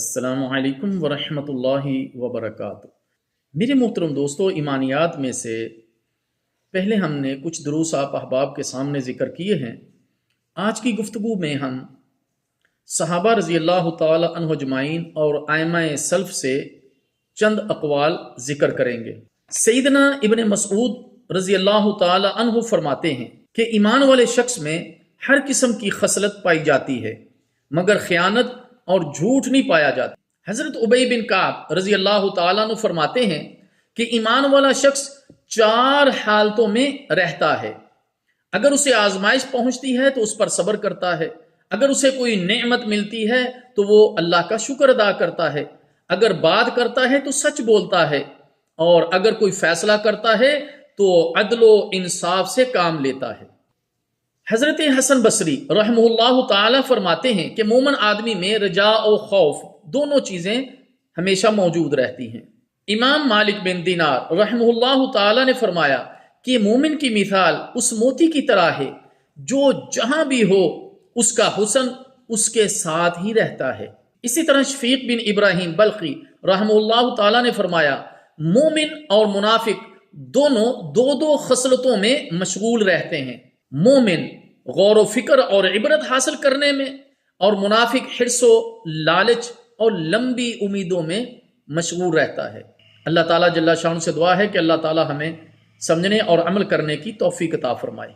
السلام علیکم ورحمۃ اللہ وبرکاتہ۔ میرے محترم دوستو، ایمانیات میں سے پہلے ہم نے کچھ دروس آپ احباب کے سامنے ذکر کیے ہیں۔ آج کی گفتگو میں ہم صحابہ رضی اللہ تعالی عنہ اجمعین اور ائمہ سلف سے چند اقوال ذکر کریں گے۔ سیدنا ابن مسعود رضی اللہ تعالی عنہ فرماتے ہیں کہ ایمان والے شخص میں ہر قسم کی خصلت پائی جاتی ہے مگر خیانت اور جھوٹ نہیں پایا جاتا۔ حضرت ابی بن کعب رضی اللہ تعالیٰ عنہ فرماتے ہیں کہ ایمان والا شخص 4 حالتوں میں رہتا ہے۔ اگر اسے آزمائش پہنچتی ہے تو اس پر صبر کرتا ہے، اگر اسے کوئی نعمت ملتی ہے تو وہ اللہ کا شکر ادا کرتا ہے، اگر بات کرتا ہے تو سچ بولتا ہے، اور اگر کوئی فیصلہ کرتا ہے تو عدل و انصاف سے کام لیتا ہے۔ حضرت حسن بصری رحمہ اللہ تعالی فرماتے ہیں کہ مومن آدمی میں رجاء و خوف دونوں چیزیں ہمیشہ موجود رہتی ہیں۔ امام مالک بن دینار رحمہ اللہ تعالی نے فرمایا کہ مومن کی مثال اس موتی کی طرح ہے جو جہاں بھی ہو اس کا حسن اس کے ساتھ ہی رہتا ہے۔ اسی طرح شفیق بن ابراہیم بلخی رحمہ اللہ تعالی نے فرمایا مومن اور منافق دونوں دو خصلتوں میں مشغول رہتے ہیں۔ مومن غور و فکر اور عبرت حاصل کرنے میں، اور منافق حرص و لالچ اور لمبی امیدوں میں مشغول رہتا ہے۔ اللہ تعالیٰ جل شانہ سے دعا ہے کہ اللہ تعالیٰ ہمیں سمجھنے اور عمل کرنے کی توفیق عطا فرمائے۔